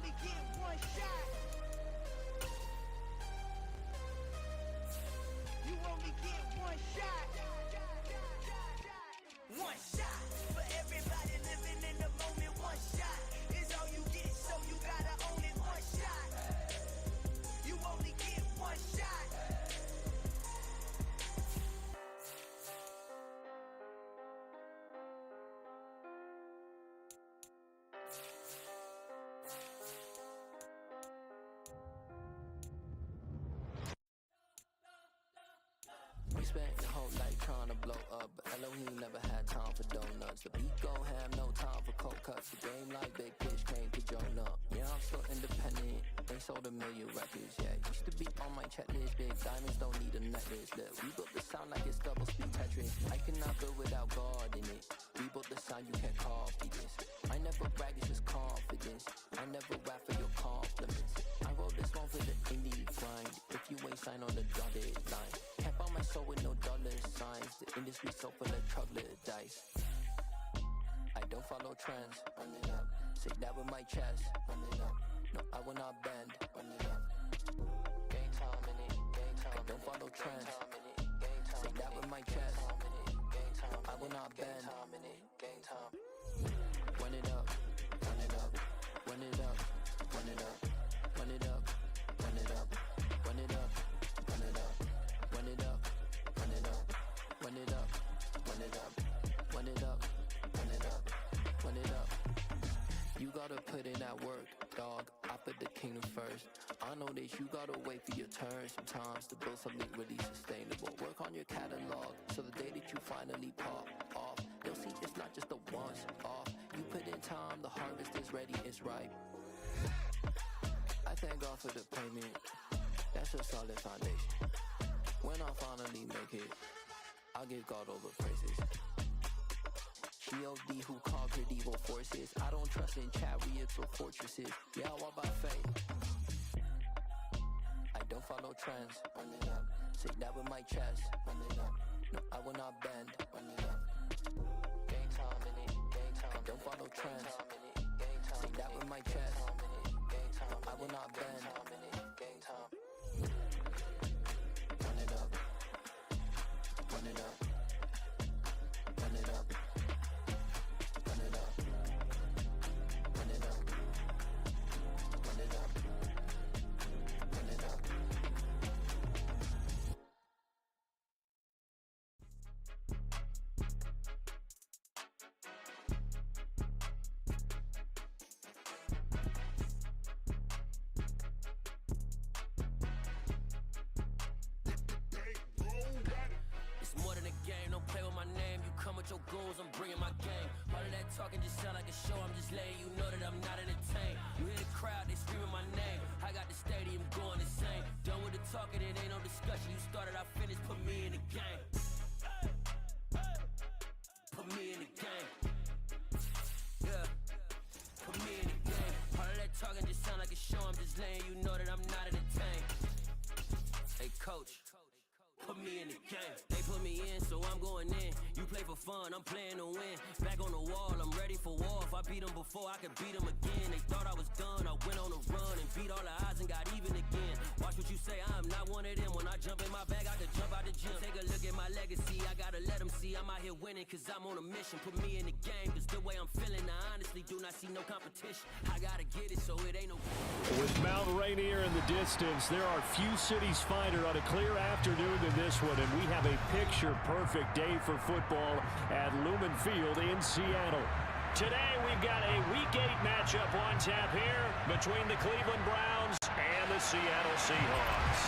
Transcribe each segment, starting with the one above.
only get one shot. You only get one shot. One shot for everybody living in the moment. One shot is all you get, so you gotta own it. One shot. You only get one shot. We spent the whole night trying to blow up, but Elohim never had time for donuts. The beat go ham, no time for cold cuts. The game like Big Fish came to Jonah. Yeah, I'm still independent. They sold 1 million records, yeah. Used to be on my checklist. Big diamonds don't need a necklace. Look, we built the sound like it's double speed Tetris. I cannot build without God in it. We built the sound, you can't copy this. I never brag, it's just confidence. I never rap for your compliments. I wrote this one for the indie grind. If you ain't signed on the dotted line, can't buy my soul with no dollar signs. The industry so full of troglodytes. I don't follow trends. Run it up. Say that with my chest. Run it up. No, I will not bend. Run it up. Game time in it. Game time. I don't follow trends. Say that with my chest. I will not bend. Game time. Run it up. Run it up. Run it up. Run it up. Run it up. Run it up. Run it up. Run it up. Run it up. Run it up. Run it up. Run it up. Run it up. Run it up. Run it up. You gotta put in that work, dog. I put the kingdom first. I know that you gotta wait for your turn sometimes to build something really sustainable. Work on your catalog so the day that you finally pop off, you'll see it's not just a once off. You put in time, the harvest is ready, it's ripe. I thank God for the payment. That's a solid foundation. When I finally make it, I'll give God all the praises. G.O.D. who conquered evil forces. I don't trust in chariots or fortresses. Yeah, I walk by faith. I don't follow trends. Run it up. Say that with my chest. Run it up. No, I will not bend. Run it up. Game time in it. Game time. I don't follow trends. Say that with my chest. No, I will not bend. Game time. Run it up. Run it up. Run it up. Run it up. Run it up. Run it up. Run it up. It's more than a game, don't play with my name. You come with your goons, I'm bringing my game. All of that talking just sound like a show, I'm just letting you know that I'm not entertained. You hear the crowd, they screaming my name. I got the stadium going insane. Done with the talking, it ain't no discussion. You started, I finished, put me in the game. Put me in the game. Yeah, put me in the game. All of that talking just sound like a show, I'm just letting you know that I'm not entertained. Hey coach, put me in the game. They put me in, so I'm going in. You play for fun, I'm playing to win. Back on the wall, I'm ready for war. If I beat them before, I could beat them again. They thought I was done, I went on a run and beat all the odds and got even again. Watch what you say, I'm not one of them. When I jump in my bag, I could jump out the gym. Take a look at my legacy, I gotta let them see I'm out here winning, cause I'm on a mission. Put me in the game, cause the way I'm feeling, I honestly do not see no competition. I gotta get it, so it ain't no... With Mount Rainier in the distance, there are few cities finer on a clear afternoon than this one, and we have a picture-perfect day for football at Lumen Field in Seattle. Today, we've got a Week 8 matchup on tap here between the Cleveland Browns and the Seattle Seahawks.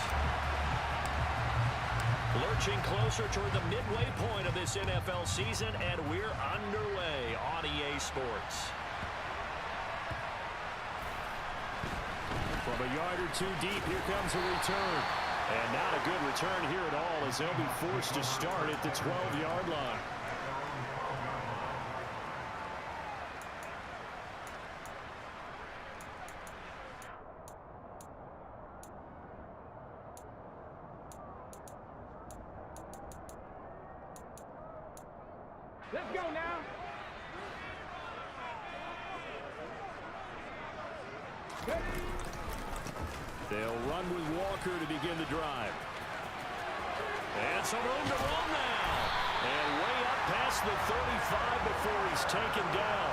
Lurching closer toward the midway point of this NFL season, and we're underway on EA Sports. From a yard or two deep, here comes a return. And not a good return here at all, as they'll be forced to start at the 12-yard line. Let's go now. They'll run with Walker to begin the drive. And some room to run now. And way up past the 35 before he's taken down.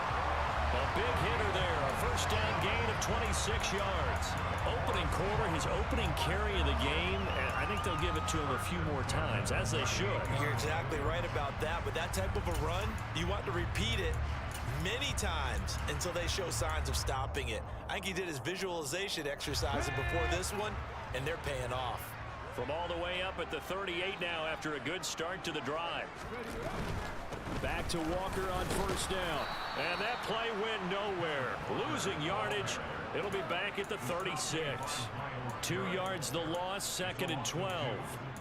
A big hitter there. A first down gain of 26 yards. Opening quarter, his opening carry of the game, and I think they'll give it to him a few more times, as they should. You're exactly right about that, but that type of a run, you want to repeat it many times until they show signs of stopping it. I think he did his visualization exercise before this one, and they're paying off. From all the way up at the 38 now after a good start to the drive. Back to Walker on first down. And that play went nowhere. Losing yardage. It'll be back at the 36. 2 yards the loss, 2nd and 12.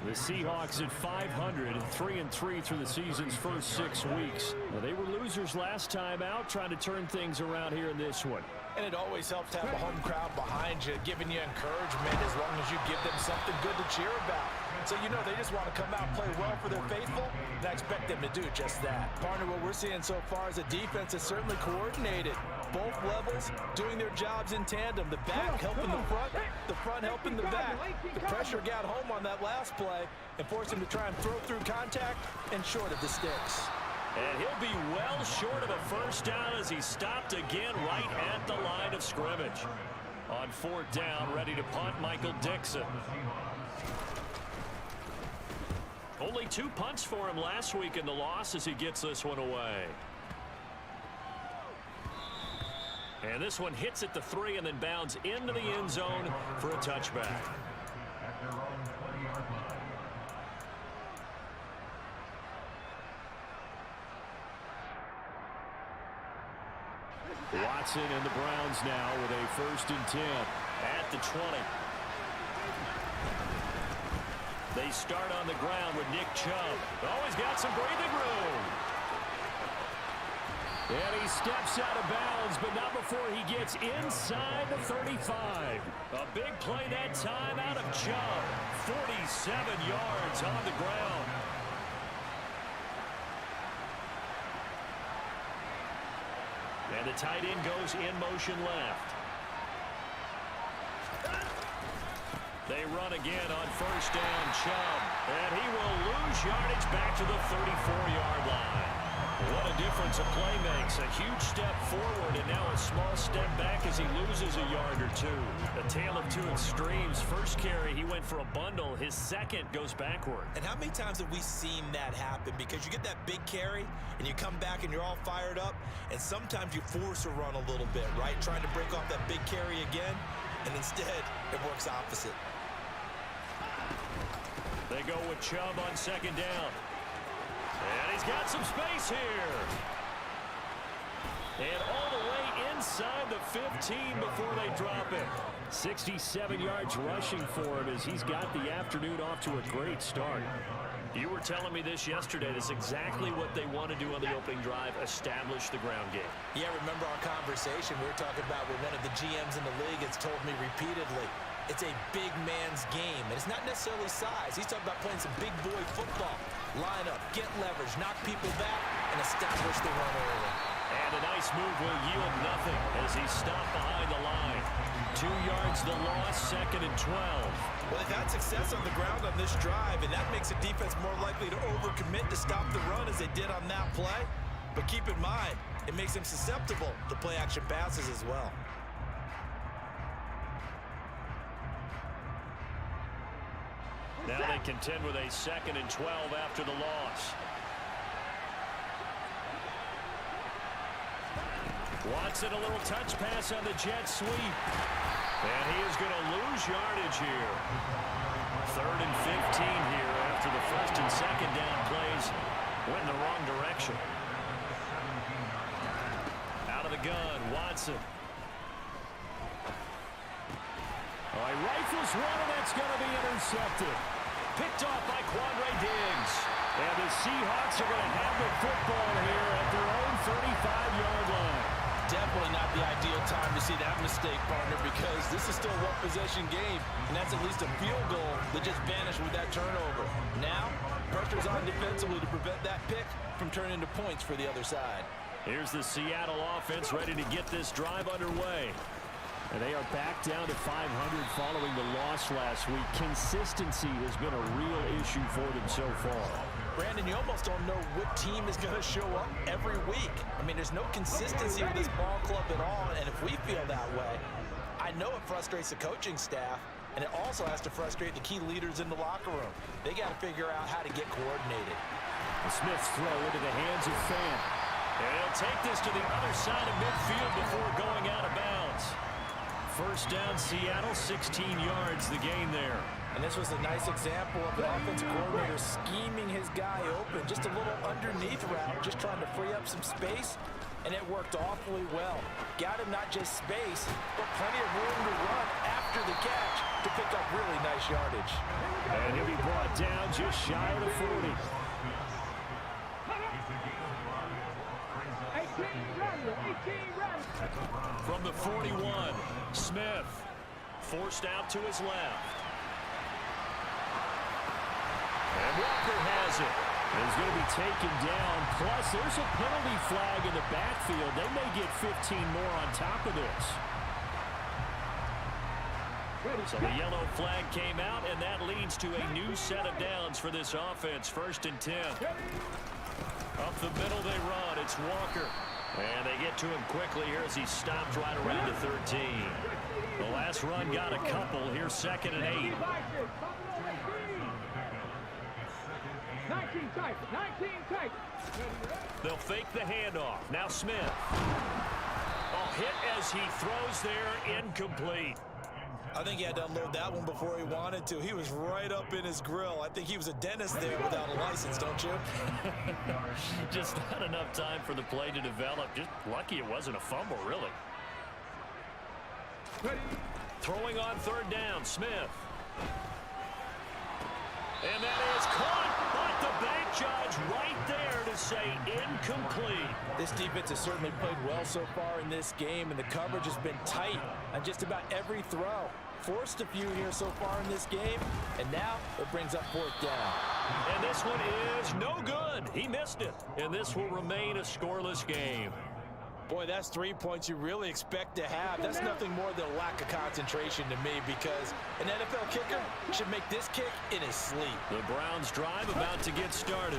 The Seahawks at 500 and 3-3 through the season's first 6 weeks. Well, they were losers last time out, trying to turn things around here in this one. And it always helps to have a home crowd behind you, giving you encouragement as long as you give them something good to cheer about. So you know they just want to come out and play well for their faithful, and I expect them to do just that. Partner, what we're seeing so far is a defense that's certainly coordinated. Both levels doing their jobs in tandem. The back helping the front helping the back. The pressure got home on that last play and forced him to try and throw through contact and short of the sticks. And he'll be well short of a first down as he stopped again right at the line of scrimmage. On 4th down, ready to punt, Michael Dixon. Only 2 punts for him last week in the loss as he gets this one away. And this one hits at the 3 and then bounds into the end zone for a touchback. Watson and the Browns now with a 1st and 10 at the 20. They start on the ground with Nick Chubb. Always got some breathing room. And he steps out of bounds, but not before he gets inside the 35. A big play that time out of Chubb. 47 yards on the ground. And the tight end goes in motion left. They run again on 1st down, Chubb. And he will lose yardage back to the 34-yard line. What a difference a play makes. A huge step forward and now a small step back as he loses a yard or 2. A tale of 2 extremes. First carry, he went for a bundle. His second goes backward. And how many times have we seen that happen? Because you get that big carry and you come back and you're all fired up, and sometimes you force a run a little bit, right? Trying to break off that big carry again, and instead it works opposite. They go with Chubb on 2nd down. And he's got some space here. And all the way inside the 15 before they drop it. 67 yards rushing for him as he's got the afternoon off to a great start. You were telling me this yesterday. That's exactly what they want to do on the opening drive, establish the ground game. Yeah, remember our conversation we were talking about where one of the GMs in the league has told me repeatedly, it's a big man's game, and it's not necessarily size. He's talking about playing some big boy football. Line up, get leverage, knock people back, and establish the run early. And a nice move will yield nothing as he's stopped behind the line. 2 yards the loss, 2nd and 12. Well, they've had success on the ground on this drive, and that makes a defense more likely to overcommit to stop the run as they did on that play. But keep in mind, it makes them susceptible to play-action passes as well. Now they contend with a 2nd and 12 after the loss. Watson, a little touch pass on the jet sweep. And he is going to lose yardage here. 3rd and 15 here after the 1st and 2nd down plays went in the wrong direction. Out of the gun, Watson. Oh, he rifles one, and that's going to be intercepted. Picked off by Quandre Diggs. And the Seahawks are going to have the football here at their own 35-yard line. Definitely not the ideal time to see that mistake, partner, because this is still a one-possession game, and that's at least a field goal that just vanished with that turnover. Now, pressure's on defensively to prevent that pick from turning into points for the other side. Here's the Seattle offense ready to get this drive underway. And they are back down to 500 following the loss last week. Consistency has been a real issue for them so far. Brandon, you almost don't know what team is going to show up every week. I mean, there's no consistency with this ball club at all, and if we feel that way, I know it frustrates the coaching staff, and it also has to frustrate the key leaders in the locker room. They got to figure out how to get coordinated. The Smiths throw into the hands of Fan. And he'll take this to the other side of midfield before going out of bounds. First down, Seattle, 16 yards, the gain there. And this was a nice example of the offensive coordinator scheming his guy open. Just a little underneath route, just trying to free up some space, and it worked awfully well. Got him not just space, but plenty of room to run after the catch to pick up really nice yardage. And he'll be brought down just shy of the 40. From the 41, Smith forced out to his left. And Walker has it. He's going to be taken down. Plus, there's a penalty flag in the backfield. They may get 15 more on top of this. So the yellow flag came out, and that leads to a new set of downs for this offense. 1st and 10. Up the middle they run. It's Walker. And they get to him quickly here as he stopped right around the 13. The last run got a couple. Here's 2nd and 8. 19 tight. They'll fake the handoff. Now Smith. Oh, hit as he throws there, incomplete. I think he had to unload that one before he wanted to. He was right up in his grill. I think he was a dentist there without a license, don't you? Just not enough time for the play to develop. Just lucky it wasn't a fumble, really. Throwing on 3rd down, Smith. And that is caught, but the bank judge right there to say incomplete. This defense has certainly played well so far in this game, and the coverage has been tight on just about every throw. Forced a few here so far in this game, and now it brings up 4th down. And this one is no good. He missed it, and this will remain a scoreless game. Boy, that's 3 points you really expect to have. That's nothing more than a lack of concentration to me, because an NFL kicker should make this kick in his sleep. The Browns drive about to get started.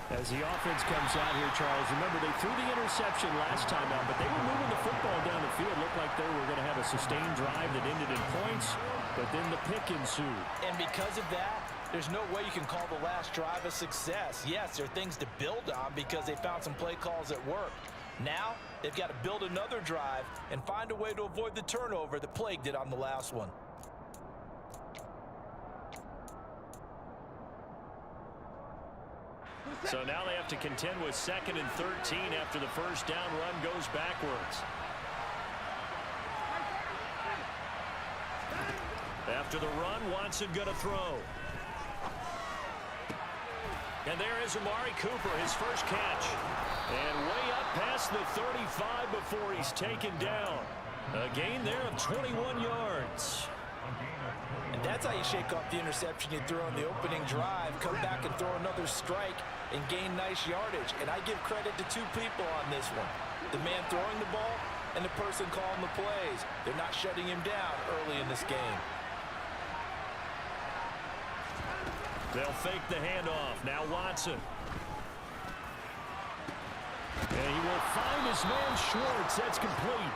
As the offense comes out here, Charles, remember they threw the interception last time out, but they were moving the football down the field. Looked like they were going to have a sustained drive that ended in points, but then the pick ensued. And because of that, there's no way you can call the last drive a success. Yes, there are things to build on because they found some play calls that worked. Now, they've got to build another drive and find a way to avoid the turnover that plagued it on the last one. So now they have to contend with 2nd and 13 after the first down run goes backwards. After the run, Watson going to throw. And there is Amari Cooper, his first catch. And way up past the 35 before he's taken down. A gain there of 21 yards. And that's how you shake off the interception you threw on the opening drive, come back and throw another strike and gain nice yardage. And I give credit to 2 people on this one. The man throwing the ball and the person calling the plays. They're not shutting him down early in this game. They'll fake the handoff. Now Watson. And he will find his man Schwartz. That's complete.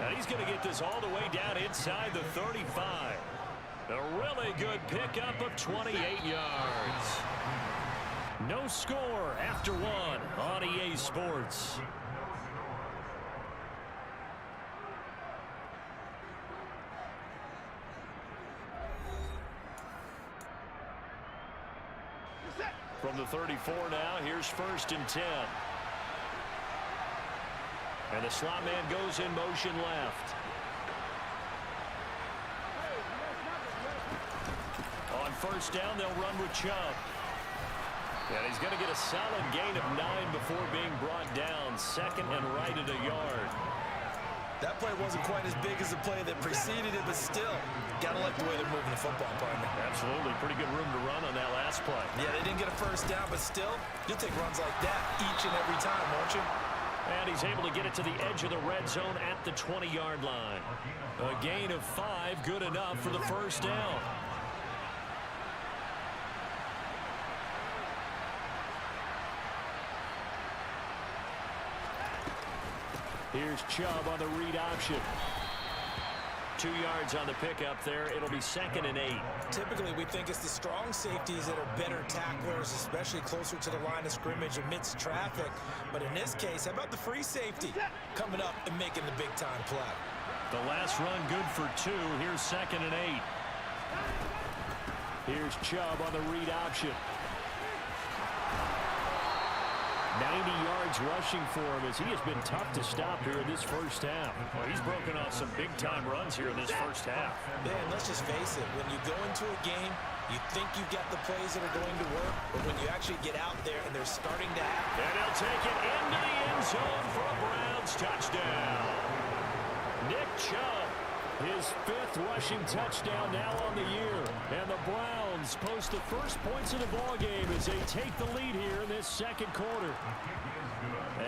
And he's going to get this all the way down inside the 35. A really good pickup of 28 yards. No score after 1 on EA Sports. From the 34 now, here's 1st and 10. And the slot man goes in motion left. On 1st down, they'll run with Chubb. And he's going to get a solid gain of 9 before being brought down. 2nd and right at a yard. That play wasn't quite as big as the play that preceded it, but still, gotta like the way they're moving the football, partner. Absolutely. Pretty good room to run on that last play. Yeah, they didn't get a first down, but still, you'll take runs like that each and every time, won't you? And he's able to get it to the edge of the red zone at the 20-yard line. A gain of 5, good enough for the first down. Here's Chubb on the read option. 2 yards on the pickup there. It'll be 2nd and 8. Typically, we think it's the strong safeties that are better tacklers, especially closer to the line of scrimmage amidst traffic. But in this case, how about the free safety coming up and making the big-time play? The last run good for 2. Here's 2nd and 8. Here's Chubb on the read option. 90 yards rushing for him as he has been tough to stop here in this first half. Well, he's broken off some big-time runs here in this first half. Man, let's just face it. When you go into a game, you think you've got the plays that are going to work, but when you actually get out there and they're starting to happen. And he'll take it into the end zone for a Browns touchdown. Nick Chubb, his 5th rushing touchdown now on the year. And the Browns post the first points of the ballgame as they take the lead here in this second quarter.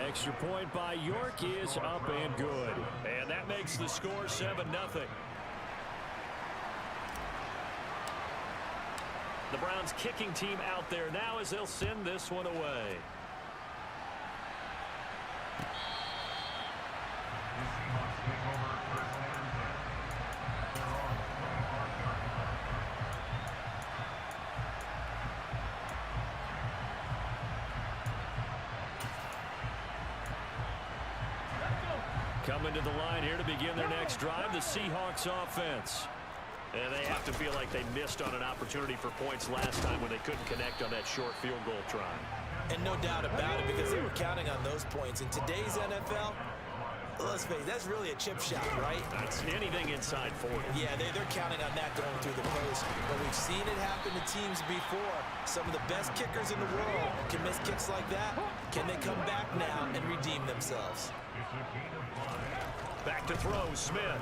Extra point by York is up and good. And that makes the score 7-0. The Browns kicking team out there now as they'll send this one away. Coming to the line here to begin their next drive, the Seahawks offense. And they have to feel like they missed on an opportunity for points last time when they couldn't connect on that short field goal try. And no doubt about it, because they were counting on those points. In today's NFL, let's face it, that's really a chip shot, right? That's anything inside 40. Yeah, they're counting on that going through the post. But we've seen it happen to teams before. Some of the best kickers in the world can miss kicks like that. Can they come back now and redeem themselves? Back to throw, Smith.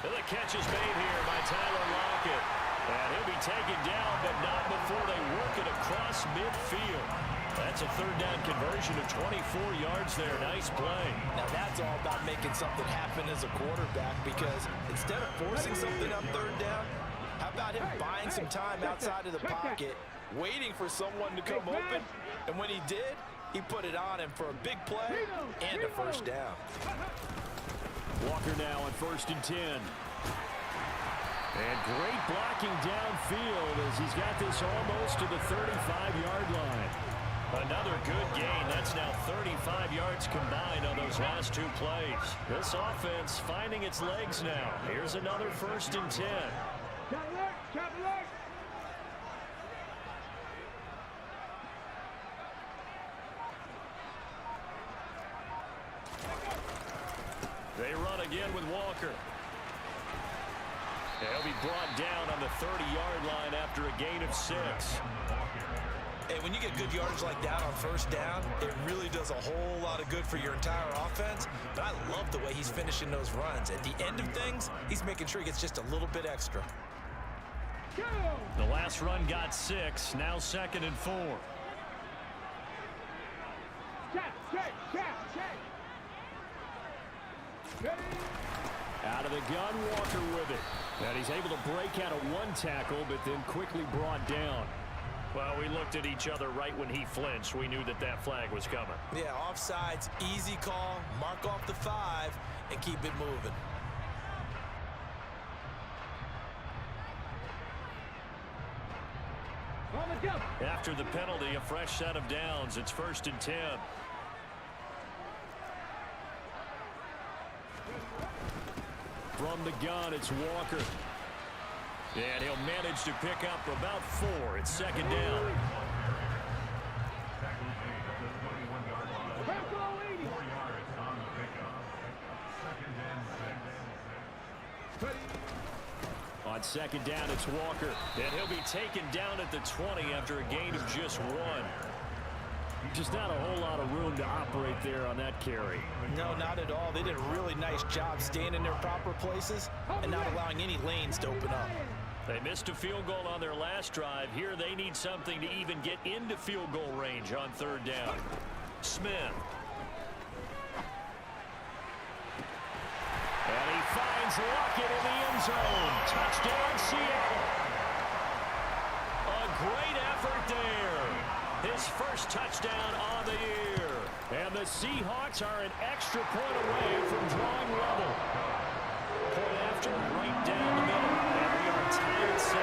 And the catch is made here by Tyler Lockett. And he'll be taken down, but not before they work it across midfield. That's a 3rd down conversion of 24 yards there. Nice play. Now that's all about making something happen as a quarterback, because instead of forcing something up 3rd down, how about him buying some time outside of the pocket, waiting for someone to come open, and when he did, he put it on him for a big play and a first down. Walker now on 1st and 10. And great blocking downfield as he's got this almost to the 35-yard line. Another good gain. That's now 35 yards combined on those last 2 plays. This offense finding its legs now. Here's another 1st and 10. They run again with Walker. They'll be brought down on the 30-yard line after a gain of 6. Hey, when you get good yardage like that on 1st down, it really does a whole lot of good for your entire offense. But I love the way he's finishing those runs. At the end of things, he's making sure he gets just a little bit extra. The last run got 6. Now 2nd and 4. Out of the gun, Walker with it. And he's able to break out of 1 tackle, but then quickly brought down. Well, we looked at each other right when he flinched. We knew that that flag was coming. Yeah, offsides, easy call, mark off the 5, and keep it moving. After the penalty, a fresh set of downs. It's 1st and 10. From the gun, it's Walker. And he'll manage to pick up about 4. It's 2nd down. On 2nd down, it's Walker. And he'll be taken down at the 20 after a gain of just 1. Just not a whole lot of room to operate there on that carry. No, not at all. They did a really nice job staying in their proper places and not allowing any lanes to open up. They missed a field goal on their last drive. Here they need something to even get into field goal range on third down. Smith. And he finds Lockett in the end zone. Touchdown, Seattle. A great effort there. His first touchdown on the year. And the Seahawks are an extra point away from drawing level. Point after, right down the middle. And we are tied at 7.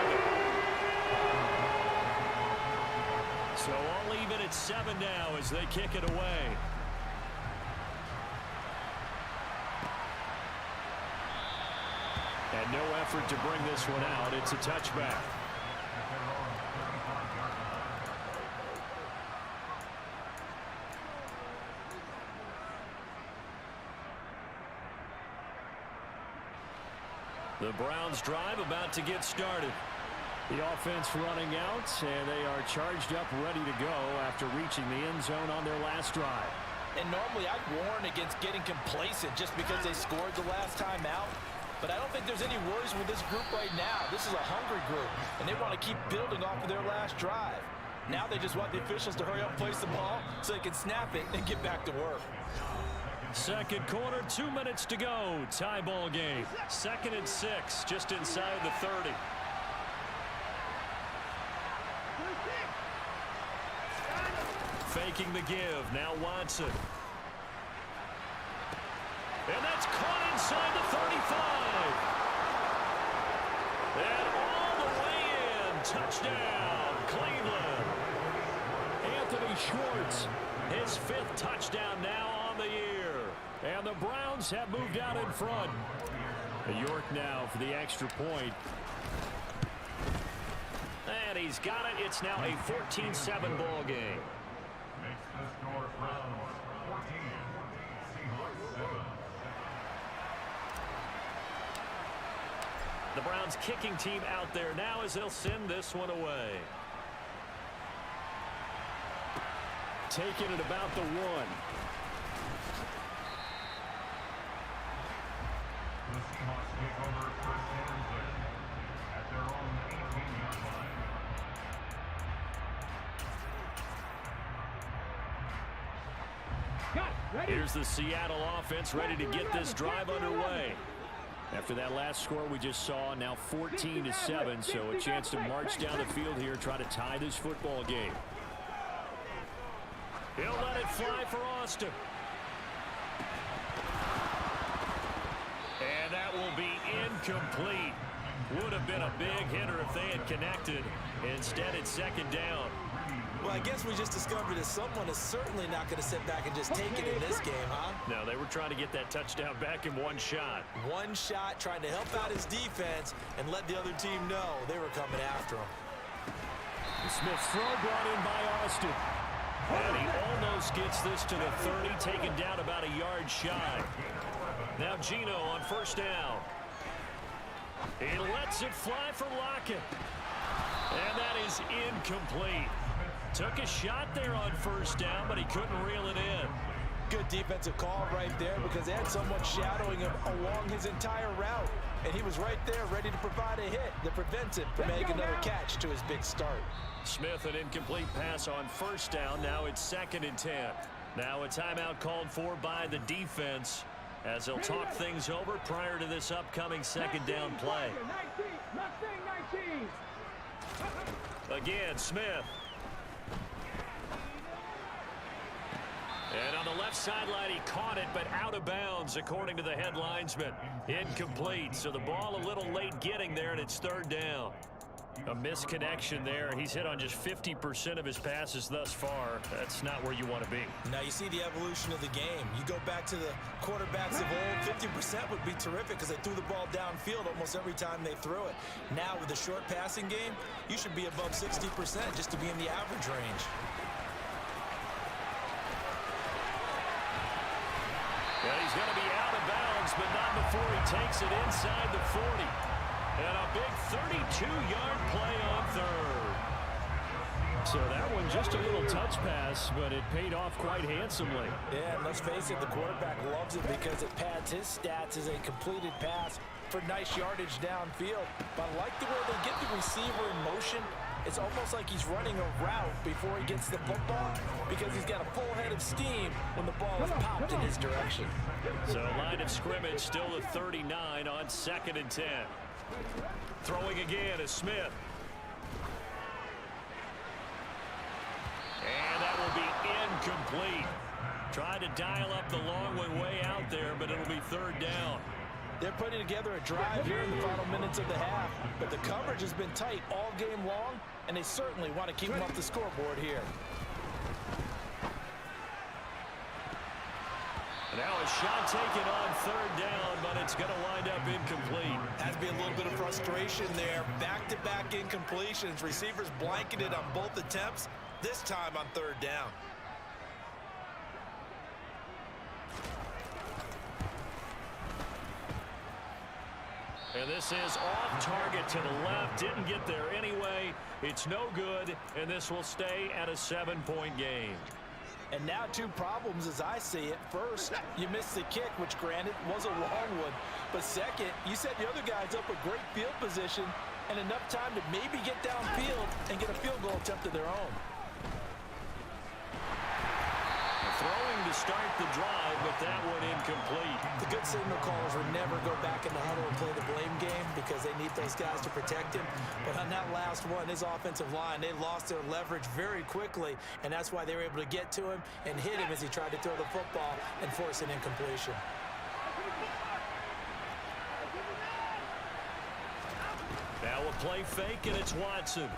So all even at 7 now as they kick it away. And no effort to bring this one out. It's a touchback. The Browns drive about to get started. The offense running out, and they are charged up, ready to go after reaching the end zone on their last drive. And normally I'd warn against getting complacent just because they scored the last time out. But I don't think there's any worries with this group right now. This is a hungry group, and they want to keep building off of their last drive. Now they just want the officials to hurry up and place the ball so they can snap it and get back to work. Second quarter, 2 minutes to go. Tie ball game. 2nd and 6, just inside the 30. Faking the give. Now Watson. And that's caught inside the 35. And all the way in. Touchdown, Cleveland. Anthony Schwartz, his 5th touchdown now on the year. And the Browns have moved out in front. York now for the extra point. And he's got it. It's now a 14-7 ball game. Makes the score Browns 14, Seahawks 7. The Browns kicking team out there now as they'll send this one away. Taking it about the 1. The Seahawks take over first and 10 at their own 18-yard line. Here's the Seattle offense ready to get this drive underway. After that last score we just saw, now 14-7, so a chance to march down the field here, try to tie this football game. He'll let it fly for Austin. And that will be incomplete. Would have been a big hitter if they had connected. Instead, it's 2nd down. Well, I guess we just discovered that someone is certainly not going to sit back and just take it in this game, huh? No, they were trying to get that touchdown back in one shot. One shot, trying to help out his defense and let the other team know they were coming after him. Smith's throw brought in by Austin. And he almost gets this to the 30, taken down about a yard shy. Now Gino on 1st down. He lets it fly for Lockett. And that is incomplete. Took a shot there on 1st down, but he couldn't reel it in. Good defensive call right there because they had someone shadowing him along his entire route. And he was right there ready to provide a hit that prevents him from making another catch to his big start. Smith, an incomplete pass on 1st down. Now it's 2nd and 10. Now a timeout called for by the defense as they'll talk things over prior to this upcoming 2nd down play. Again, Smith. And on the left sideline, he caught it, but out of bounds, according to the head linesman. Incomplete, so the ball a little late getting there, and it's 3rd down. A misconnection there. He's hit on just 50% of his passes thus far. That's not where you want to be. Now you see the evolution of the game. You go back to the quarterbacks of old, 50% would be terrific because they threw the ball downfield almost every time they threw it. Now with the short passing game, you should be above 60% just to be in the average range. Well, he's going to be out of bounds, but not before he takes it inside the 40. And a big 32-yard play on 3rd. So that one just a little touch pass, but it paid off quite handsomely. Yeah, and let's face it, the quarterback loves it because it pads his stats as a completed pass for nice yardage downfield. But I like the way they get the receiver in motion. It's almost like he's running a route before he gets the football because he's got a full head of steam when the ball is popped in his direction. So line of scrimmage still at 39 on 2nd and 10. Throwing again is Smith. And that will be incomplete. Tried to dial up the long one way out there, but it'll be 3rd down. They're putting together a drive here in the final minutes of the half, but the coverage has been tight all game long, and they certainly want to keep them off the scoreboard here. Now a shot taken on 3rd down, but it's going to wind up incomplete. Has to be a little bit of frustration there. Back-to-back incompletions. Receivers blanketed on both attempts, this time on 3rd down. And this is off target to the left. Didn't get there anyway. It's no good, and this will stay at a 7-point game. And now 2 problems as I see it. First, you missed the kick, which granted was a long one. But second, you set the other guys up a great field position and enough time to maybe get downfield and get a field goal attempt of their own. Throwing to start the drive, but that one incomplete. The good signal callers would never go back in the huddle and play the blame game because they need those guys to protect him. But on that last one, his offensive line, they lost their leverage very quickly, and that's why they were able to get to him and hit him as he tried to throw the football and force an incompletion. Now a play fake, and it's Watson.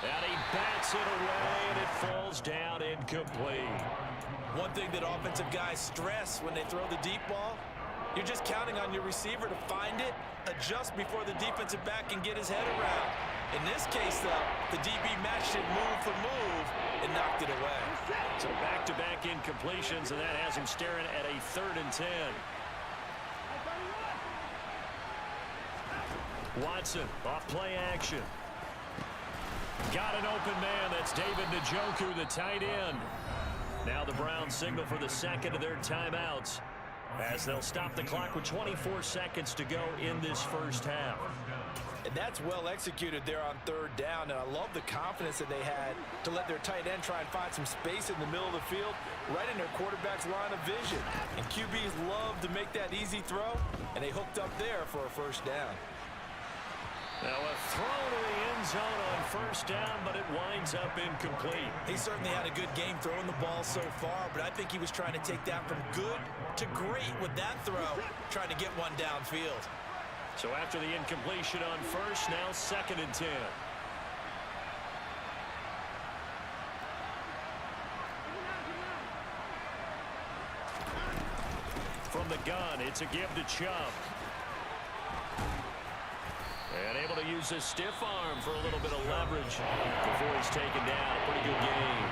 And he bats it away, and it falls down incomplete. One thing that offensive guys stress when they throw the deep ball, you're just counting on your receiver to find it, adjust before the defensive back can get his head around. In this case, though, the DB matched it move for move and knocked it away. So back-to-back incompletions, and that has him staring at a 3rd and 10. Watson, off play action. Got an open man. That's David Njoku, the tight end. Now the Browns signal for the 2nd of their timeouts as they'll stop the clock with 24 seconds to go in this first half. And that's well executed there on 3rd down, and I love the confidence that they had to let their tight end try and find some space in the middle of the field, right in their quarterback's line of vision. And QBs love to make that easy throw, and they hooked up there for a 1st down. Now a throw to the end zone on 1st down, but it winds up incomplete. He certainly had a good game throwing the ball so far, but I think he was trying to take that from good to great with that throw, trying to get one downfield. So after the incompletion on 1st, now 2nd and 10. From the gun, it's a give to Chubb. And able to use his stiff arm for a little bit of leverage before he's taken down. A pretty good game.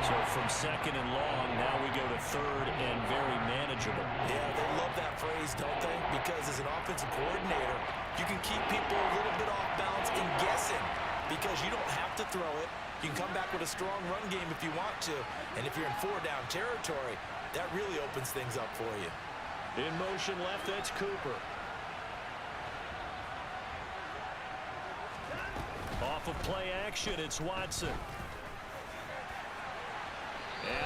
So from 2nd and long, now we go to 3rd and very manageable. Yeah, they love that phrase, don't they? Because as an offensive coordinator, you can keep people a little bit off balance and guessing because you don't have to throw it. You can come back with a strong run game if you want to. And if you're in 4-down territory, that really opens things up for you. In motion left, that's Cooper. Off of play action, it's Watson. And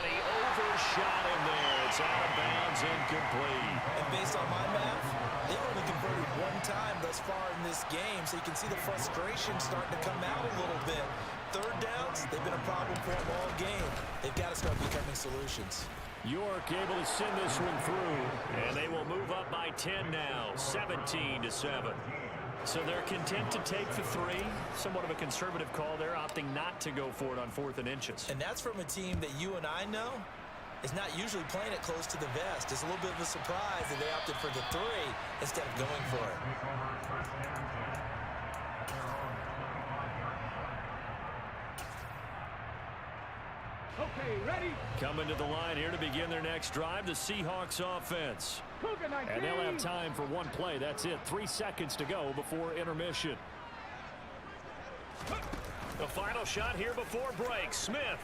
he overshot him there. It's out of bounds, incomplete. And based on my math, they've only converted 1 time thus far in this game, so you can see the frustration starting to come out a little bit. 3rd downs, they've been a problem for them all game. They've got to start becoming solutions. York able to send this one through, and they will move up by 10 now, 17-7. So they're content to take the 3. Somewhat of a conservative call there, opting not to go for it on 4th and inches. And that's from a team that you and I know is not usually playing it close to the vest. It's a little bit of a surprise that they opted for the 3 instead of going for it. Okay, ready? Coming to the line here to begin their next drive, the Seahawks offense. And they'll have time for 1 play. That's it. 3 seconds to go before intermission. The final shot here before break. Smith.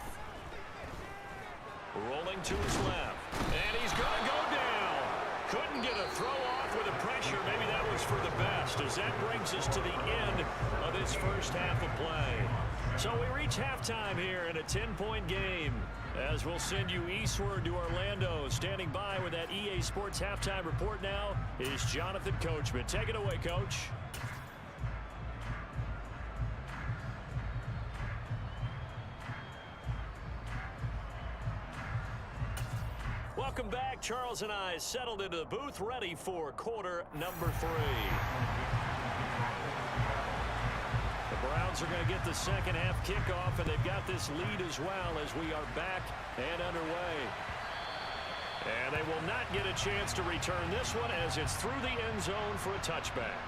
Rolling to his left. And he's going to go down. Couldn't get a throw off with the pressure. Maybe that was for the best, as that brings us to the end of this first half of play. So we reach halftime here in a 10-point game, as we'll send you eastward to Orlando. Standing by with that EA Sports halftime report now is Jonathan Coachman. Take it away, Coach. Welcome back. Charles and I settled into the booth, ready for quarter number 3. The Browns are going to get the second half kickoff, and they've got this lead as well as we are back and underway. And they will not get a chance to return this one as it's through the end zone for a touchback.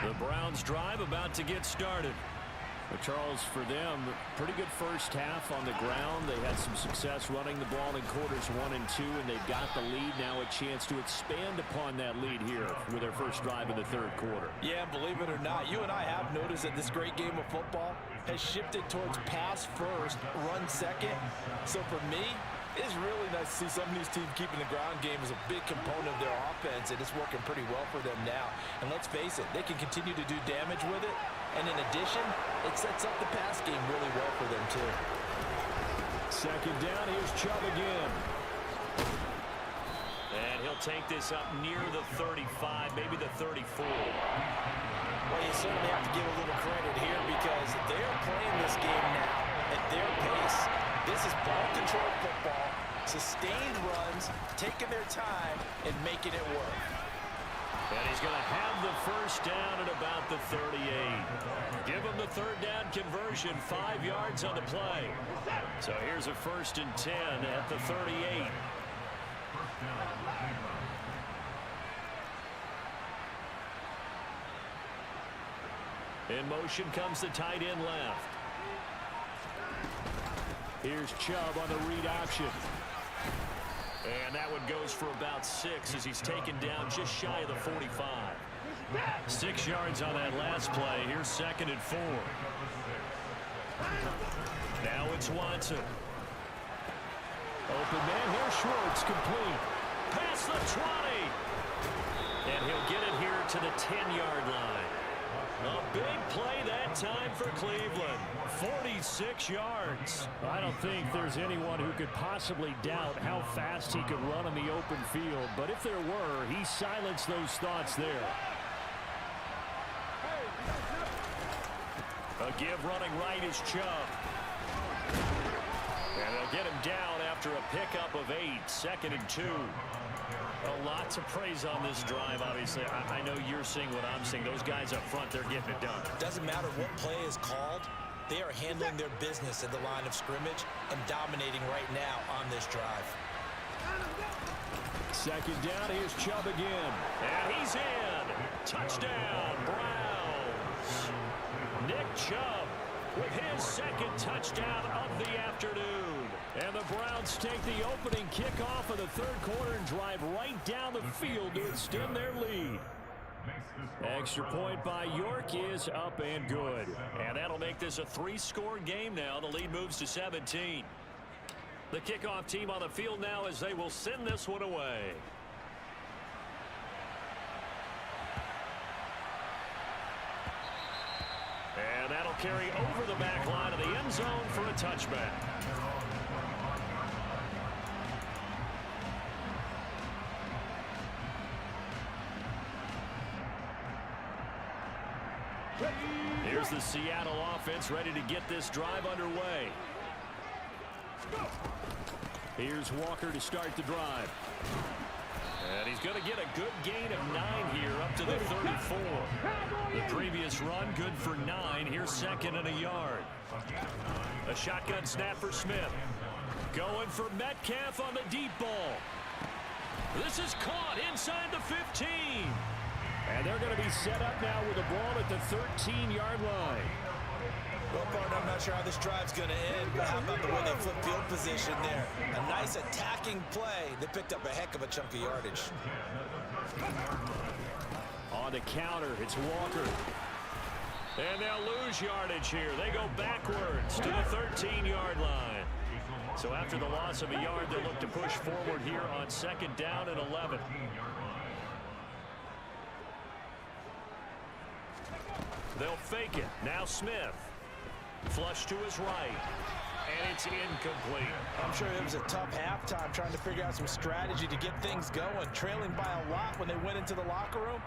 The Browns drive about to get started. But Charles, for them, pretty good first half on the ground. They had some success running the ball in quarters 1 and 2, and they've got the lead now, a chance to expand upon that lead here with their first drive in the third quarter. Yeah, believe it or not, you and I have noticed that this great game of football has shifted towards pass first, run second. So for me, it's really nice to see some of these teams keeping the ground game as a big component of their offense, and it's working pretty well for them now. And let's face it, they can continue to do damage with it. And in addition, it sets up the pass game really well for them, too. Second down, here's Chubb again. And he'll take this up near the 35, maybe the 34. Well, you certainly have to give a little credit here because they're playing this game now at their pace. This is ball-controlled football, sustained runs, taking their time, and making it work. And he's going to have the first down at about the 38. Give him the third down conversion, 5 yards on the play. So here's a 1st and 10 at the 38. In motion comes the tight end left. Here's Chubb on the read option. And that one goes for about 6 as he's taken down just shy of the 45. 6 yards on that last play. Here's 2nd and 4. Now it's Watson. Open man. Here's Schwartz, complete. Past the 20. And he'll get it here to the 10-yard line. A big play that time for Cleveland. 46 yards. I don't think there's anyone who could possibly doubt how fast he could run on the open field. But if there were, he silenced those thoughts there. A give running right is Chubb. And they'll get him down after a pickup of 8. 2nd and 2. A lot to praise on this drive, obviously. I know you're seeing what I'm seeing. Those guys up front, they're getting it done. Doesn't matter what play is called. They are handling their business at the line of scrimmage and dominating right now on this drive. 2nd down, here's Chubb again. And he's in. Touchdown, Browns. Nick Chubb with his 2nd touchdown of the afternoon. And the Browns take the opening kickoff of the third quarter and drive right down the field to extend their lead. Extra point by York is up and good. And that'll make this a 3-score game now. The lead moves to 17. The kickoff team on the field now as they will send this one away. And that'll carry over the back line of the end zone for a touchback. Here's the Seattle offense ready to get this drive underway. Here's Walker to start the drive. And he's going to get a good gain of 9 here up to the 34. The previous run good for 9. Here's 2nd and a yard. A shotgun snap for Smith. Going for Metcalf on the deep ball. This is caught inside the 15. And they're going to be set up now with the ball at the 13-yard line. Well, partner, I'm not sure how this drive's going to end, but how about the way they flip field position there? A nice attacking play. They picked up a heck of a chunk of yardage. On the counter, it's Walker. And they'll lose yardage here. They go backwards to the 13-yard line. So after the loss of a yard, they look to push forward here on 2nd down and 11. They'll fake it. Now Smith. Flush to his right. And it's incomplete. I'm sure it was a tough halftime trying to figure out some strategy to get things going. Trailing by a lot when they went into the locker room.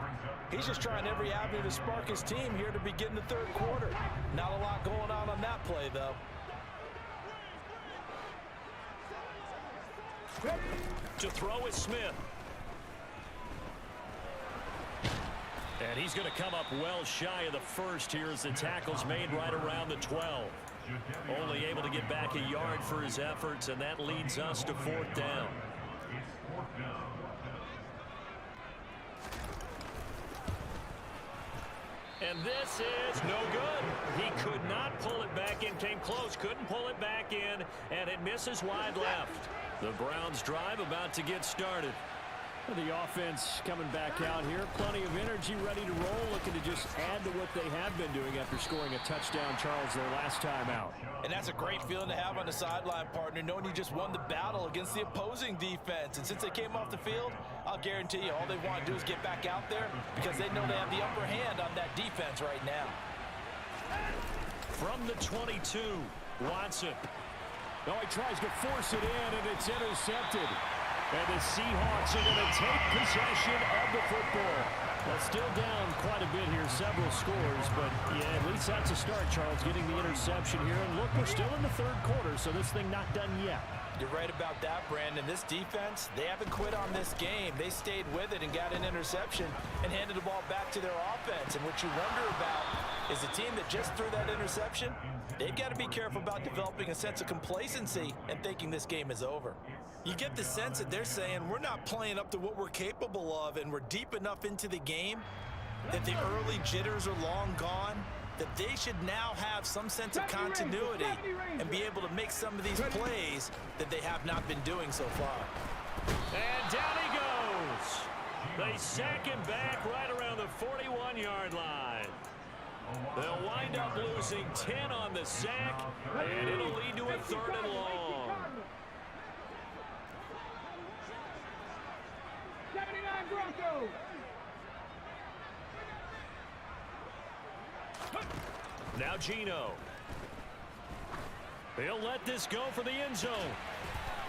He's just trying every avenue to spark his team here to begin the 3rd quarter. Not a lot going on that play, though. To throw is Smith. And he's going to come up well shy of the first here as the tackle's made right around the 12. Only able to get back a yard for his efforts, and that leads us to 4th down. And this is no good. He could not pull it back in. Came close, couldn't pull it back in, and it misses wide left. The Browns drive about to get started. The offense coming back out here. Plenty of energy, ready to roll, looking to just add to what they have been doing after scoring a touchdown, Charles, their last time out. And that's a great feeling to have on the sideline, partner, knowing you just won the battle against the opposing defense. And since they came off the field, I'll guarantee you all they want to do is get back out there because they know they have the upper hand on that defense right now. From the 22, Watson. No, he tries to force it in, and it's intercepted. And the Seahawks are going to take possession of the football. Well, still down quite a bit here, several scores, but yeah, at least that's a start, Charles, getting the interception here. And look, we're still in the 3rd quarter, so this thing not done yet. You're right about that, Brandon. This defense, they haven't quit on this game. They stayed with it and got an interception and handed the ball back to their offense. And what you wonder about is the team that just threw that interception, they've got to be careful about developing a sense of complacency and thinking this game is over. You get the sense that they're saying we're not playing up to what we're capable of, and we're deep enough into the game that the early jitters are long gone, that they should now have some sense of continuity and be able to make some of these plays that they have not been doing so far. And down he goes. They sack him back right around the 41-yard line. They'll wind up losing 10 on the sack, and it'll lead to a 3rd and long. 79 Broncos. Now Gino. He'll let this go for the end zone.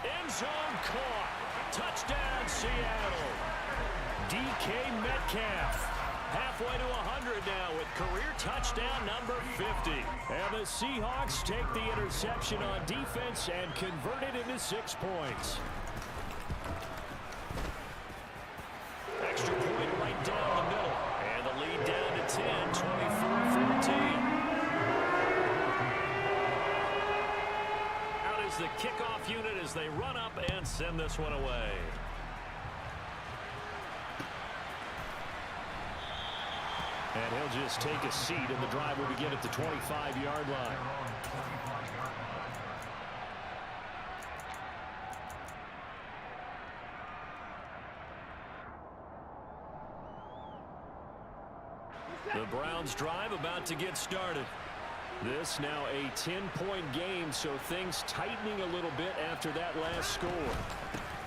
End zone caught. Touchdown, Seattle. DK Metcalf. Halfway to 100 now with career touchdown number 50. And the Seahawks take the interception on defense and convert it into 6 points. Extra point right down the middle. And the lead down to 10, 24-14. Out is the kickoff unit as they run up and send this one away. And he'll just take a seat, and the drive will begin at the 25-yard line. The Browns drive about to get started. This now a 10-point game, so things tightening a little bit after that last score.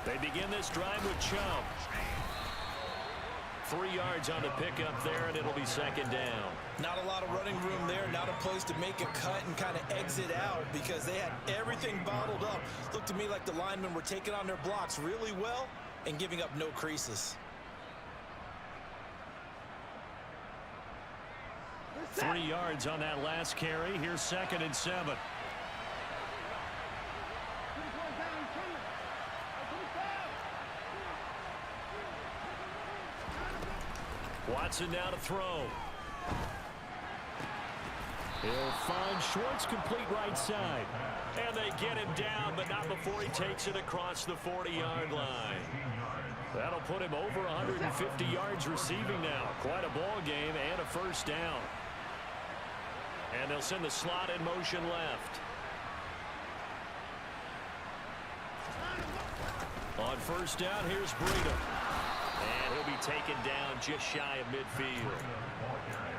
They begin this drive with Chubb. 3 yards on the pickup there, and it'll be 2nd down. Not a lot of running room there, not a place to make a cut and kind of exit out because they had everything bottled up. Looked to me like the linemen were taking on their blocks really well and giving up no creases. 3 yards on that last carry. Here's 2nd and 7. Watson now to throw. He'll find Schwartz, complete right side. And they get him down, but not before he takes it across the 40-yard line. That'll put him over 150 yards receiving now. Quite a ball game and a 1st down. And they'll send the slot in motion left. On 1st down, here's Breida. And he'll be taken down just shy of midfield.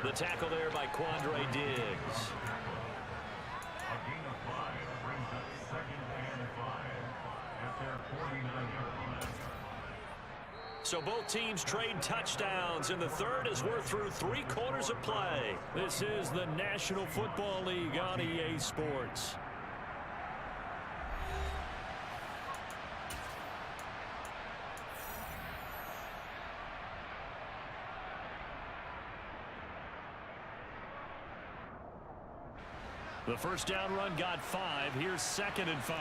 The tackle there by Quandre Diggs. A gain of 5 brings up 2nd and 5 at their 49-yard line. So both teams trade touchdowns, and the third as we're through 3 quarters of play. This is the National Football League on EA Sports. The first down run got 5. Here's 2nd and 5.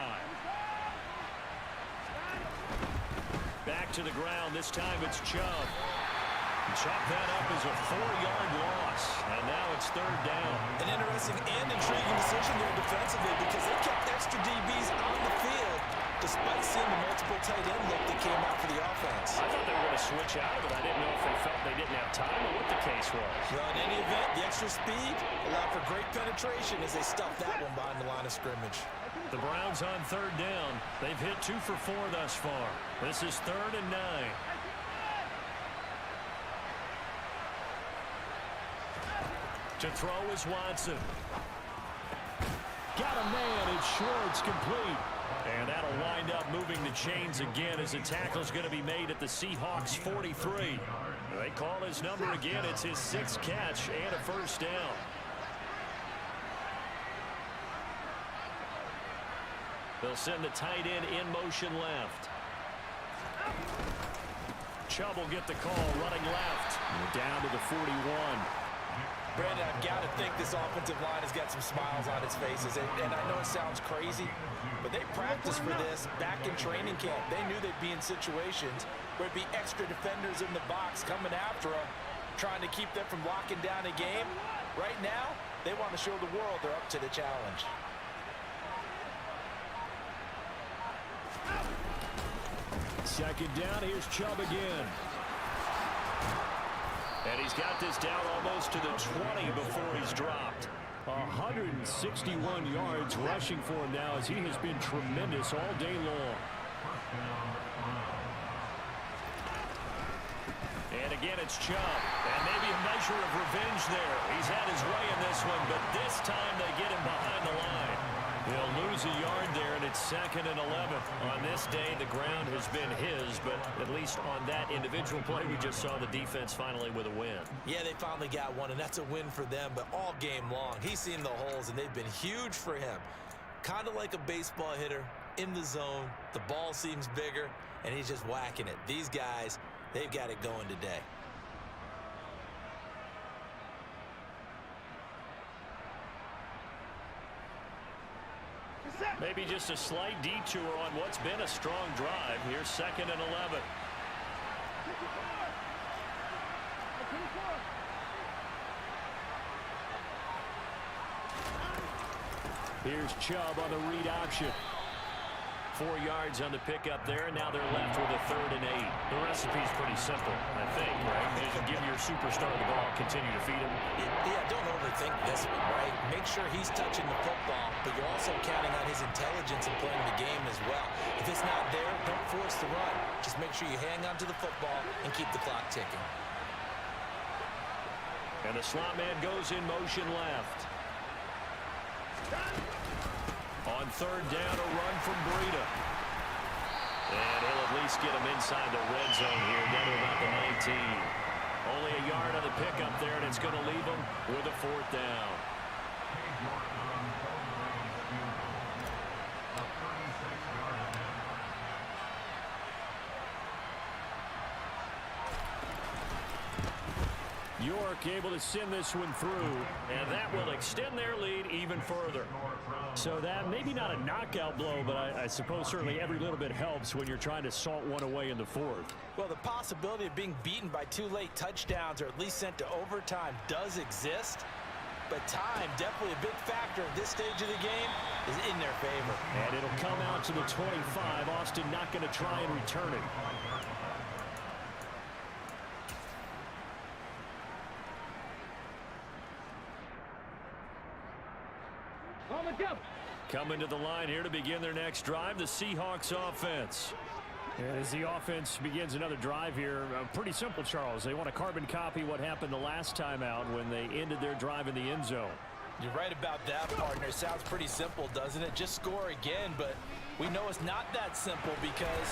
Back to the ground. This time it's Chubb. Chop that up as a 4-yard loss. And now it's 3rd down. An interesting and intriguing decision there defensively because they kept extra DBs on the field despite seeing the multiple tight end look that came out for the offense. I thought they were going to switch out of it. I didn't know if they felt they didn't have time or what the case was. Well, in any event, the extra speed allowed for great penetration as they stuffed that one behind the line of scrimmage. The Browns on 3rd down. They've hit 2 for 4 thus far. This is 3rd and 9. To throw is Watson. Got a man. It's short. It's complete. And that'll wind up moving the chains again as the tackle's going to be made at the Seahawks 43. They call his number again. It's his 6th catch and a first down. They'll send the tight end in motion left. Chubb will get the call running left. We're down to the 41. Brandon, I've got to think this offensive line has got some smiles on its faces. And I know it sounds crazy, but they practiced for this back in training camp. They knew they'd be in situations where it'd be extra defenders in the box coming after them, trying to keep them from locking down a game. Right now, they want to show the world they're up to the challenge. Second down, here's Chubb again. And he's got this down almost to the 20 before he's dropped. 161 yards rushing for him now as he has been tremendous all day long. And again, it's Chubb. And maybe a measure of revenge there. He's had his way in this one, but this time they get him behind the line. He'll lose a yard there, and it's 2nd and 11. On this day, the ground has been his, but at least on that individual play, we just saw the defense finally with a win. Yeah, they finally got one, and that's a win for them, but all game long, he's seen the holes, and they've been huge for him. Kind of like a baseball hitter in the zone. The ball seems bigger, and he's just whacking it. These guys, they've got it going today. Maybe just a slight detour on what's been a strong drive. Here's 2nd and 11. Here's Chubb on the read option. 4 yards on the pickup there, and now they're left with a 3rd and 8. The recipe's pretty simple, I think, right? Just give your superstar the ball, continue to feed him. Yeah, don't overthink this one, right? Make sure he's touching the football, but you're also counting on his intelligence in playing the game as well. If it's not there, don't force the run. Just make sure you hang on to the football and keep the clock ticking. And the slot man goes in motion left. On 3rd down, a run from Breida. And he'll at least get him inside the red zone here, down to about the 19. Only a yard on the pickup there, and it's going to leave him with a 4th down. York able to send this one through, and that will extend their lead even further. So that maybe not a knockout blow, but I suppose certainly every little bit helps when you're trying to salt one away in the 4th. Well, the possibility of being beaten by 2 late touchdowns or at least sent to overtime does exist, but time, definitely a big factor at this stage of the game, is in their favor. And it'll come out to the 25. Austin not going to try and return it. Coming to the line here to begin their next drive, the Seahawks offense. And as the offense begins another drive here, pretty simple, Charles. They want to carbon copy what happened the last time out when they ended their drive in the end zone. You're right about that, partner. Sounds pretty simple, doesn't it? Just score again, but we know it's not that simple because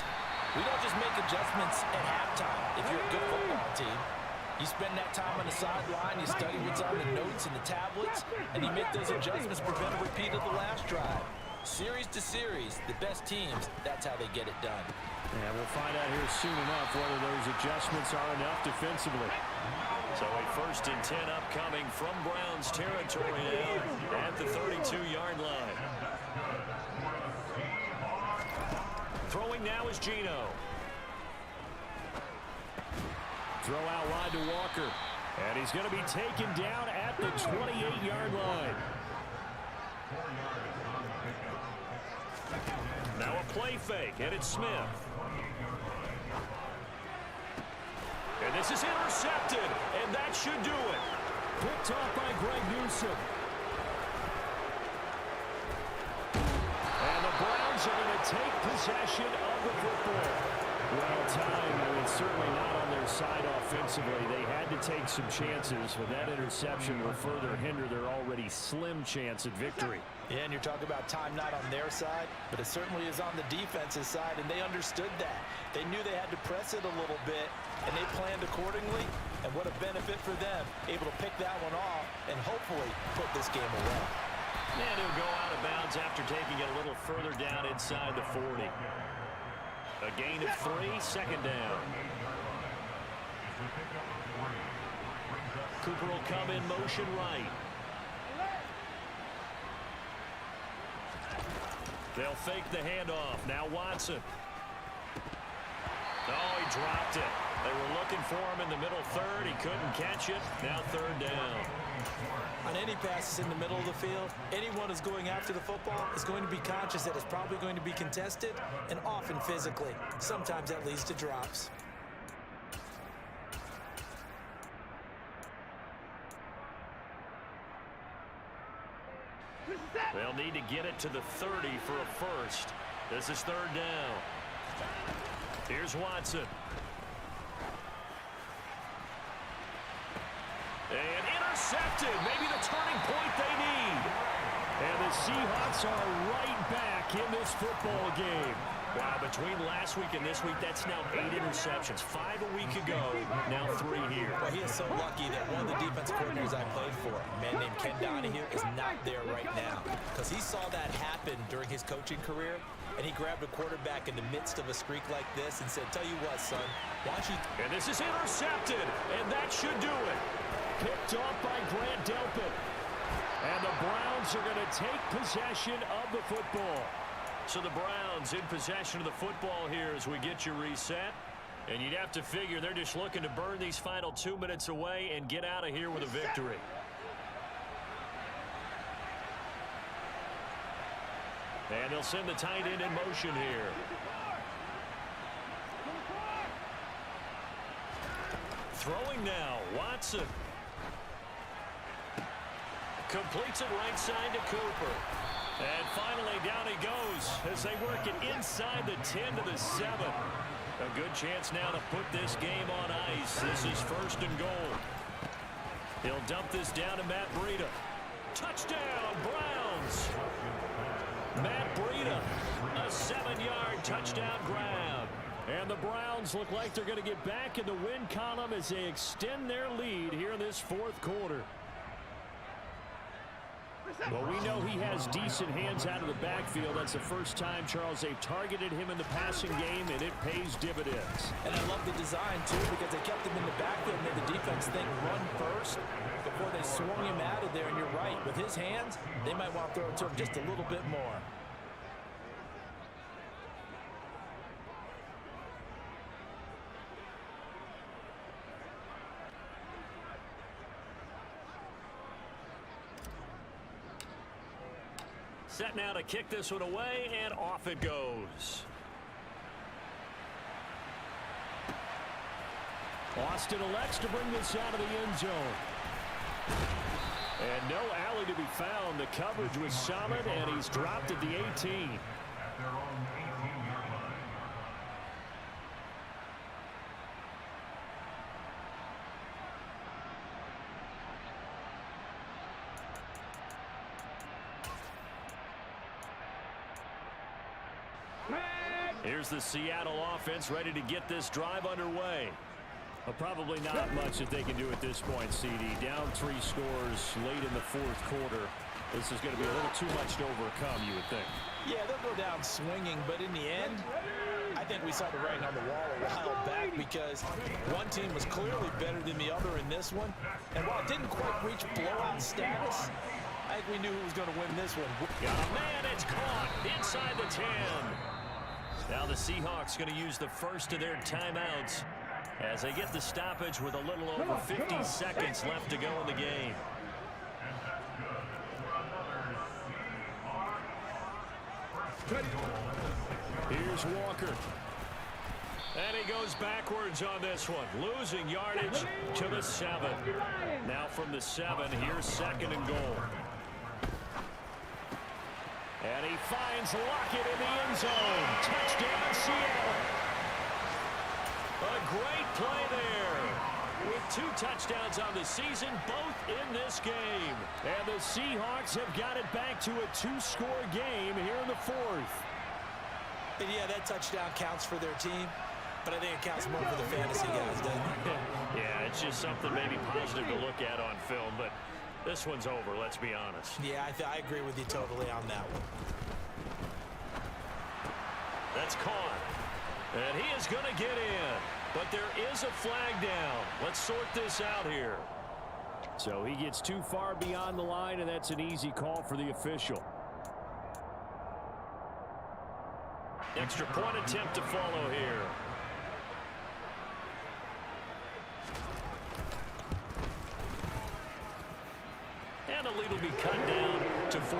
we don't just make adjustments at halftime if you're a good football team. You spend that time on the sideline, you study what's on the notes and the tablets, and you make those adjustments to prevent a repeat of the last drive. Series to series, the best teams, that's how they get it done. And we'll find out here soon enough whether those adjustments are enough defensively. So a 1st and 10 upcoming from Browns territory now at the 32-yard line. Throwing now is Geno. Throw out wide to Walker. And he's going to be taken down at the 28-yard line. Now a play fake, and it's Smith. And this is intercepted, and that should do it. Picked off by Greg Newsome. And the Browns are going to take possession of the football. Well, time was certainly not on their side offensively. They had to take some chances, but that interception will further hinder their already slim chance at victory. Yeah, and you're talking about time not on their side, but it certainly is on the defense's side, and they understood that. They knew they had to press it a little bit, and they planned accordingly, and what a benefit for them, able to pick that one off and hopefully put this game away. And he'll go out of bounds after taking it a little further down inside the 40. A gain of 3, 2nd down. Cooper will come in motion right. They'll fake the handoff. Now Watson. Oh, he dropped it. They were looking for him in the middle third. He couldn't catch it. Now 3rd down. On any passes in the middle of the field, anyone who's going after the football is going to be conscious that it's probably going to be contested and often physically. Sometimes that leads to drops. They'll need to get it to the 30 for a 1st. This is 3rd down. Here's Watson. And intercepted. Maybe the turning point they need. And the Seahawks are right back in this football game. Wow, between last week and this week, that's now 8 interceptions. 5 a week ago, now 3 here. Well, he is so lucky that one of the defense coordinators I played for, a man named Ken Donahue, is not there right now. Because he saw that happen during his coaching career, and he grabbed a quarterback in the midst of a streak like this and said, tell you what, son, why don't you... And this is intercepted, and that should do it. Picked off by Grant Delpit. And the Browns are going to take possession of the football. So the Browns in possession of the football here as we get you reset. And you'd have to figure they're just looking to burn these final 2 minutes away and get out of here with a victory. And they'll send the tight end in motion here. Throwing now, Watson. Completes it right side to Cooper. And finally, down he goes as they work it inside the 10 to the 7. A good chance now to put this game on ice. This is 1st and goal. He'll dump this down to Matt Breida. Touchdown, Browns. Matt Breida, a 7-yard touchdown grab. And the Browns look like they're going to get back in the win column as they extend their lead here in this 4th quarter. Well, we know he has decent hands out of the backfield. That's the first time, Charles, they've targeted him in the passing game, and it pays dividends. And I love the design, too, because they kept him in the backfield and made the defense think run first before they swung him out of there. And you're right, with his hands, they might want to throw it to him just a little bit more. Set now to kick this one away, and off it goes. Austin elects to bring this out of the end zone. And no alley to be found. The coverage was solid, and he's dropped at the 18. At their own 18-yard line. Here's the Seattle offense ready to get this drive underway. Well, probably not much that they can do at this point, CD. Down 3 scores late in the fourth quarter. This is going to be a little too much to overcome, you would think. Yeah, they'll go down swinging, but in the end, I think we saw the writing on the wall a while back because one team was clearly better than the other in this one. And while it didn't quite reach blowout status, I think we knew who was going to win this one. Got a man, it's caught inside the 10. Now the Seahawks going to use the first of their timeouts as they get the stoppage with a little over 50 seconds left to go in the game. Here's Walker. And he goes backwards on this one, losing yardage to the 7. Now from the 7, here's 2nd and goal. And he finds Lockett in the end zone. Touchdown, Seattle. A great play there. With 2 touchdowns on the season, both in this game. And the Seahawks have got it back to a 2-score game here in the 4th. And yeah, that touchdown counts for their team, but I think it counts more for the fantasy guys, doesn't it? Yeah, it's just something maybe positive to look at on film, but this one's over, let's be honest. Yeah, I agree with you totally on that one. That's caught. And he is going to get in. But there is a flag down. Let's sort this out here. So he gets too far beyond the line, and that's an easy call for the official. Extra point attempt to follow here. And the lead will be cut down to 14.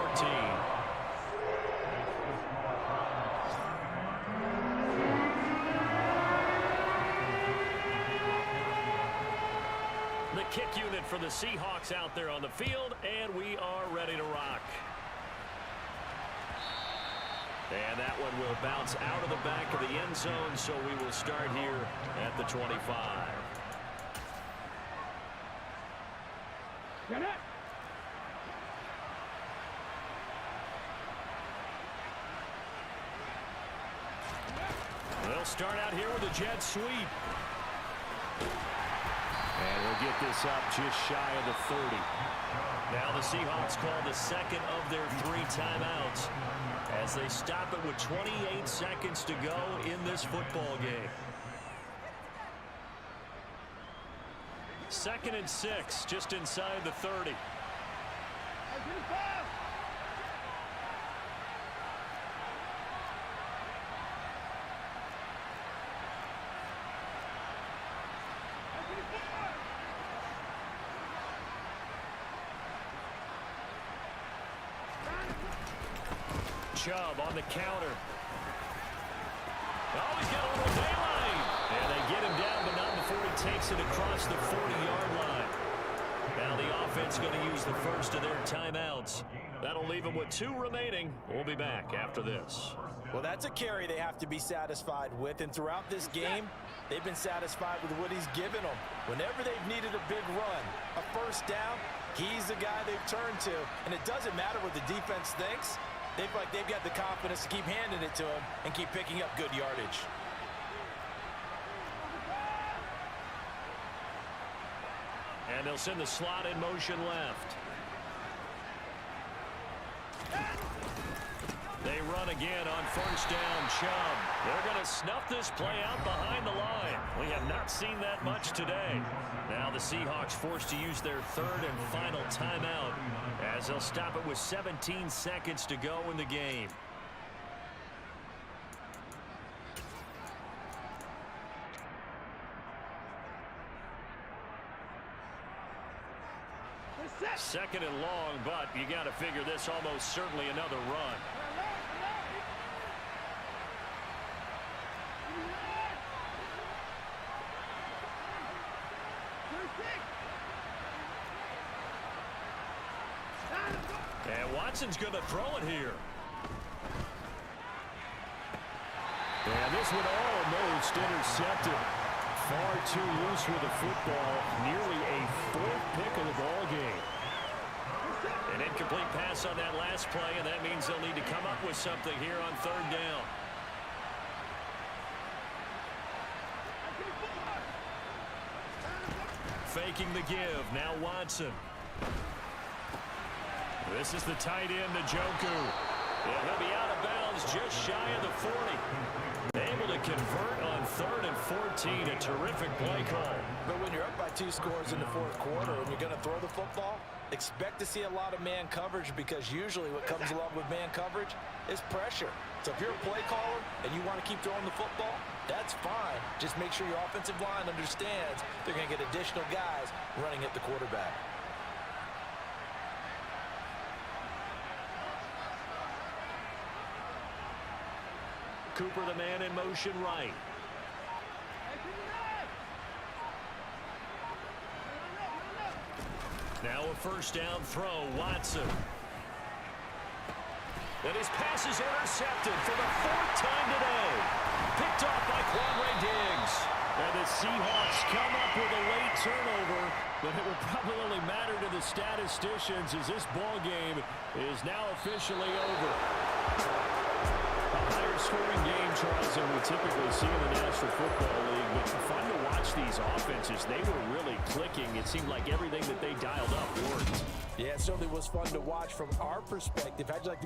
The kick unit for the Seahawks out there on the field, and we are ready to rock. And that one will bounce out of the back of the end zone, so we will start here at the 25. Get it. They'll start out here with a jet sweep. And we'll get this up just shy of the 30. Now the Seahawks call the second of their 3 timeouts as they stop it with 28 seconds to go in this football game. 2nd and 6, just inside the 30. Chubb on the counter. Oh, he's got a little daylight. And they get him down, but not before he takes it across the 40-yard line. Now the offense going to use the first of their timeouts. That'll leave them with 2 remaining. We'll be back after this. Well, that's a carry they have to be satisfied with, and throughout this game, they've been satisfied with what he's given them. Whenever they've needed a big run, a first down, he's the guy they've turned to. And it doesn't matter what the defense thinks. They've got the confidence to keep handing it to him and keep picking up good yardage. And they'll send the slot in motion left. They run again on first down. Chubb. They're going to snuff this play out behind the line. We have not seen that much today. Now the Seahawks forced to use their 3rd and final timeout as they'll stop it with 17 seconds to go in the game. Second and long, but you got to figure this almost certainly another run. And Watson's going to throw it here. And this one almost intercepted. Far too loose with the football. Nearly a 4th pick of the ball game. An incomplete pass on that last play, and that means they'll need to come up with something here on 3rd down. Faking the give. Now Watson. This is the tight end, Njoku. Yeah, he'll be out of bounds just shy of the 40. Able to convert on 3rd and 14. A terrific play call. But when you're up by 2 scores in the 4th quarter and you're going to throw the football, expect to see a lot of man coverage, because usually what comes along with man coverage is pressure. So if you're a play caller and you want to keep throwing the football, that's fine. Just make sure your offensive line understands they're going to get additional guys running at the quarterback. Cooper, the man in motion right. Now a first down throw, Watson. And his pass is intercepted for the 4th time today. Picked off by Quandre Diggs. And the Seahawks come up with a late turnover, but it will probably only matter to the statisticians as this ball game is now officially over. A higher scoring game, Charles, than we typically see in the National Football League. But fun to watch these offenses. They were really clicking. It seemed like everything that they dialed up worked. Yeah, it certainly was fun to watch from our perspective. How'd you like to